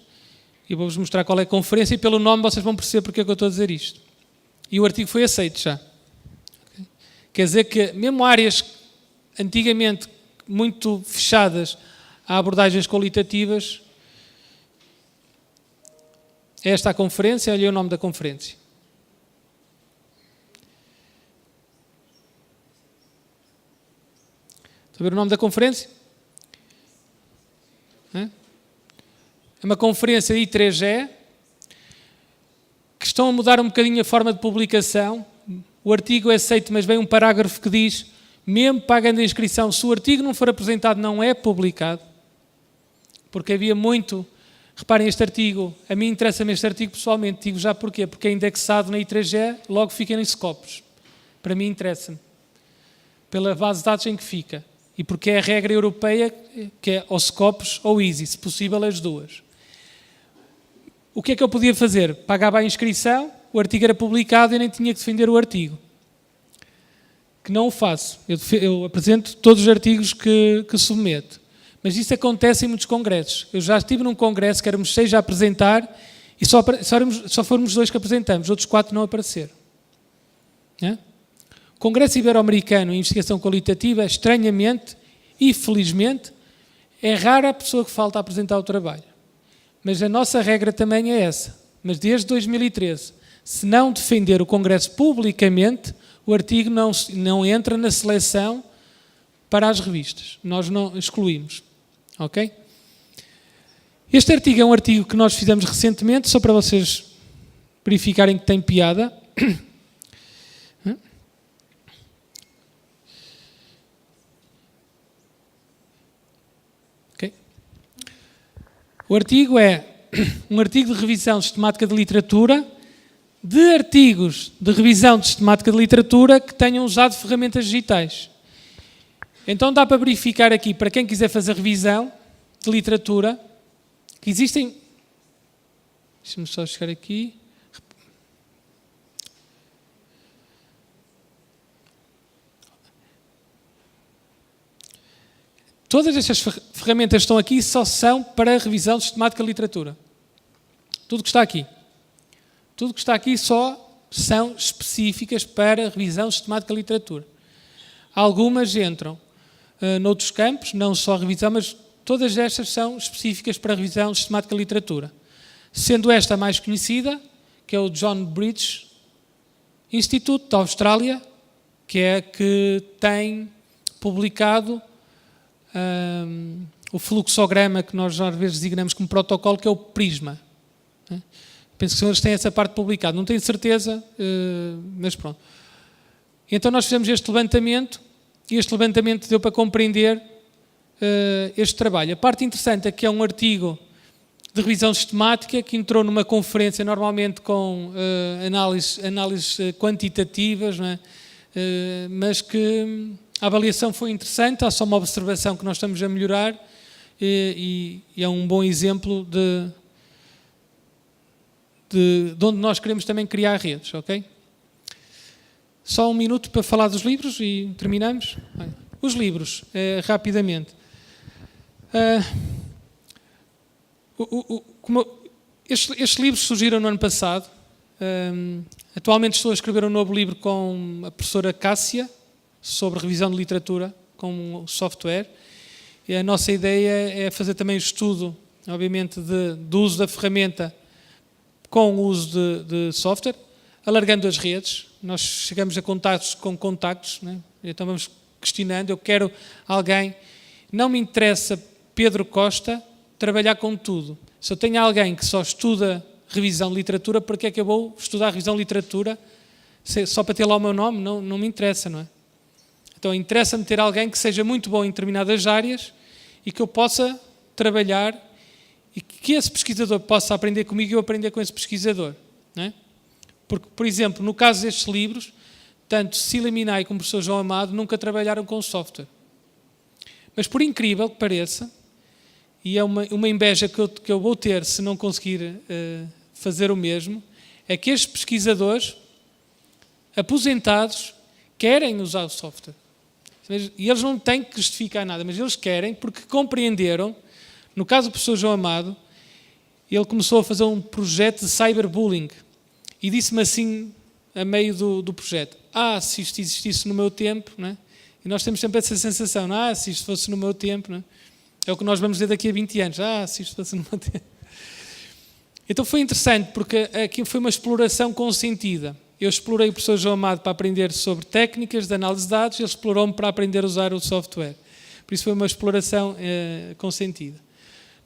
e vou-vos mostrar qual é a conferência e pelo nome vocês vão perceber porque é que eu estou a dizer isto. E o artigo foi aceito já. Okay? Quer dizer que mesmo áreas antigamente muito fechadas a abordagens qualitativas, esta é a conferência, olha o nome da conferência. Estão a ver o nome da conferência? É uma conferência de I3E que estão a mudar um bocadinho a forma de publicação. O artigo é aceito, mas vem um parágrafo que diz, mesmo pagando a inscrição, se o artigo não for apresentado, não é publicado. Porque havia muito Reparem, este artigo, a mim interessa-me este artigo pessoalmente, digo já porquê, porque é indexado na I3E, logo fica em Scopus. Para mim interessa-me, pela base de dados em que fica, e porque é a regra europeia, que é ou Scopus ou Easy, se possível as duas. O que é que eu podia fazer? Pagava a inscrição, o artigo era publicado e eu nem tinha que defender o artigo. Que não o faço. Eu apresento todos os artigos que submeto. Mas isso acontece em muitos congressos. Eu já estive num congresso que éramos 6 a apresentar e só fomos 2 que apresentamos, outros 4 não apareceram. É? O Congresso Ibero-Americano em Investigação Qualitativa, estranhamente e felizmente, é rara a pessoa que falta a apresentar o trabalho. Mas a nossa regra também é essa. Mas desde 2013, se não defender o Congresso publicamente, o artigo não entra na seleção para as revistas. Nós não excluímos. Ok? Este artigo é um artigo que nós fizemos recentemente, só para vocês verificarem que tem piada. Okay. O artigo é um artigo de revisão sistemática de literatura, de artigos de revisão de sistemática de literatura que tenham usado ferramentas digitais. Então dá para verificar aqui, para quem quiser fazer revisão de literatura, que existem... Deixa-me só chegar aqui. Todas estas ferramentas que estão aqui só são para a revisão sistemática de literatura. Tudo que está aqui. Tudo que está aqui só são específicas para a revisão sistemática de literatura. Algumas entram noutros campos, não só a revisão, mas todas estas são específicas para a revisão sistemática de literatura. Sendo esta a mais conhecida, que é o John Bridge Institute da Austrália, que é que tem publicado o fluxograma que nós às vezes designamos como protocolo, que é o PRISMA. Penso que eles têm essa parte publicada, não tenho certeza, mas pronto. Então nós fizemos este levantamento, e este levantamento deu para compreender este trabalho. A parte interessante é que é um artigo de revisão sistemática que entrou numa conferência, normalmente com análises quantitativas, não é? Mas que a avaliação foi interessante, há só uma observação que nós estamos a melhorar e é um bom exemplo de onde nós queremos também criar redes, ok? Só um minuto para falar dos livros e terminamos. Os livros, rapidamente. Estes livros surgiram no ano passado. Atualmente estou a escrever um novo livro com a professora Cássia, sobre revisão de literatura, com software. E a nossa ideia é fazer também estudo, obviamente, do uso da ferramenta com o uso de software, alargando as redes. Nós chegamos a contactos com contactos, né? Então vamos questionando. Eu quero alguém, não me interessa, Pedro Costa, trabalhar com tudo. Se eu tenho alguém que só estuda revisão de literatura, para que é que eu vou estudar revisão de literatura só para ter lá o meu nome? Não me interessa, não é? Então interessa-me ter alguém que seja muito bom em determinadas áreas e que eu possa trabalhar e que esse pesquisador possa aprender comigo e eu aprender com esse pesquisador, não é? Porque, por exemplo, no caso destes livros, tanto Cecília Minay como o professor João Amado nunca trabalharam com software. Mas, por incrível que pareça, e é uma inveja que eu vou ter se não conseguir fazer o mesmo, é que estes pesquisadores aposentados querem usar o software. E eles não têm que justificar nada, mas eles querem porque compreenderam. No caso do professor João Amado, ele começou a fazer um projeto de cyberbullying e disse-me assim, a meio do projeto, se isto existisse no meu tempo, não é? E nós temos sempre essa sensação, se isto fosse no meu tempo, não é? É o que nós vamos dizer daqui a 20 anos, se isto fosse no meu tempo. Então foi interessante, porque aqui foi uma exploração consentida. Eu explorei o professor João Amado para aprender sobre técnicas de análise de dados, ele explorou-me para aprender a usar o software. Por isso foi uma exploração consentida.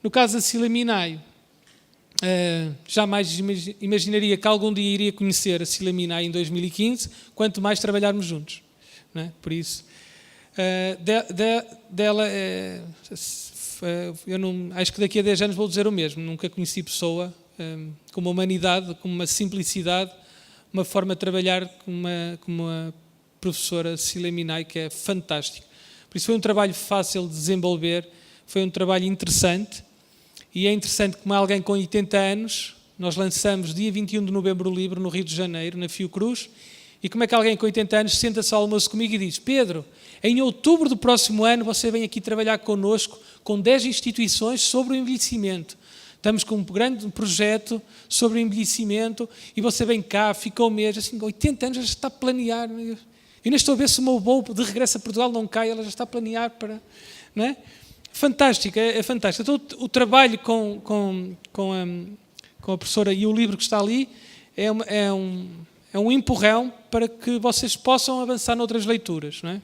No caso da Cecília Minay, jamais imaginaria que algum dia iria conhecer a Cecília Minay em 2015, quanto mais trabalharmos juntos. Não é? Por isso, dela Eu não, acho que daqui a 10 anos vou dizer o mesmo. Nunca conheci pessoa com uma humanidade, com uma simplicidade, uma forma de trabalhar como a professora Cecília Minay, que é fantástico. Por isso foi um trabalho fácil de desenvolver, foi um trabalho interessante, e é interessante como alguém com 80 anos, nós lançamos dia 21 de novembro o livro no Rio de Janeiro, na Fiocruz, e como é que alguém com 80 anos senta-se ao almoço comigo e diz: Pedro, em outubro do próximo ano você vem aqui trabalhar connosco com 10 instituições sobre o envelhecimento. Estamos com um grande projeto sobre o envelhecimento e você vem cá, fica um mês, assim, 80 anos já está a planear. Eu nem estou a ver se o meu voo de regresso a Portugal não cai, ela já está a planear para... Não é? Fantástico, é fantástico. Então o trabalho com a professora e o livro que está ali é um empurrão para que vocês possam avançar noutras leituras. Não é?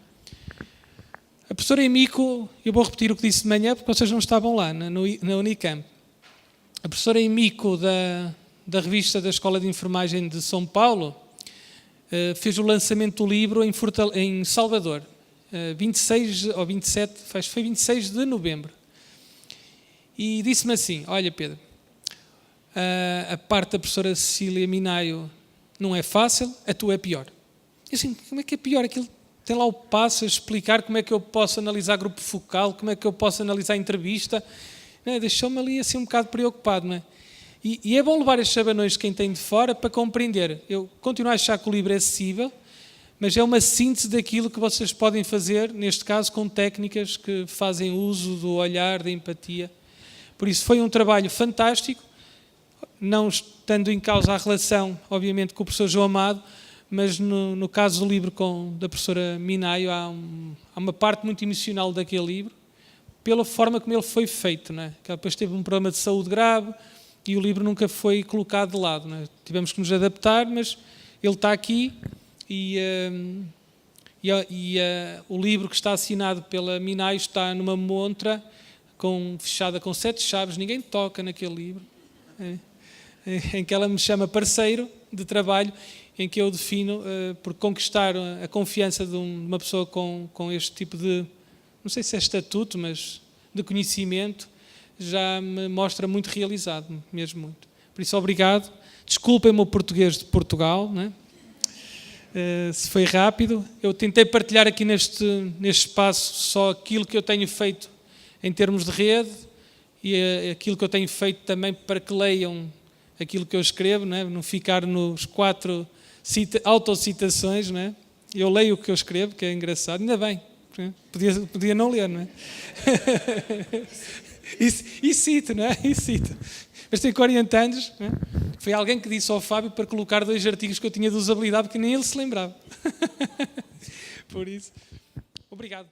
A professora Emiko, eu vou repetir o que disse de manhã porque vocês não estavam lá, na Unicamp. A professora Emiko da revista da Escola de Enfermagem de São Paulo fez o lançamento do livro em Salvador, 26 ou 27, foi 26 de novembro. E disse-me assim: olha Pedro, a parte da professora Cecília Minayo não é fácil, a tua é pior. E assim, como é que é pior? Aquilo tem lá o passo a explicar como é que eu posso analisar grupo focal, como é que eu posso analisar entrevista. Deixou-me ali assim um bocado preocupado, não é? E é bom levar estes chabanões de quem tem de fora para compreender. Eu continuo a achar que o livro é acessível, mas é uma síntese daquilo que vocês podem fazer, neste caso com técnicas que fazem uso do olhar, da empatia. Por isso foi um trabalho fantástico, não estando em causa a relação, obviamente, com o professor João Amado, mas no caso do livro da professora Minayo, há uma parte muito emocional daquele livro, pela forma como ele foi feito. Não é? Que depois teve um problema de saúde grave e o livro nunca foi colocado de lado. Não é? Tivemos que nos adaptar, mas ele está aqui e o livro que está assinado pela Minayo está numa montra fechada com 7 chaves, ninguém toca naquele livro, em que ela me chama parceiro de trabalho, em que eu defino por conquistar a confiança de uma pessoa com este tipo de, não sei se é estatuto, mas de conhecimento, já me mostra muito realizado, mesmo muito. Por isso, obrigado. Desculpem-me o português de Portugal, não é? Se foi rápido. Eu tentei partilhar aqui neste espaço só aquilo que eu tenho feito em termos de rede e aquilo que eu tenho feito também para que leiam aquilo que eu escrevo, não é? Não ficar nos 4 autocitações, não é? Eu leio o que eu escrevo, que é engraçado, ainda bem. Podia não ler, não é? E cito, não é? E cito. Mas tenho 40 anos, não é? Foi alguém que disse ao Fábio para colocar 2 artigos que eu tinha de usabilidade, porque nem ele se lembrava. Por isso, obrigado.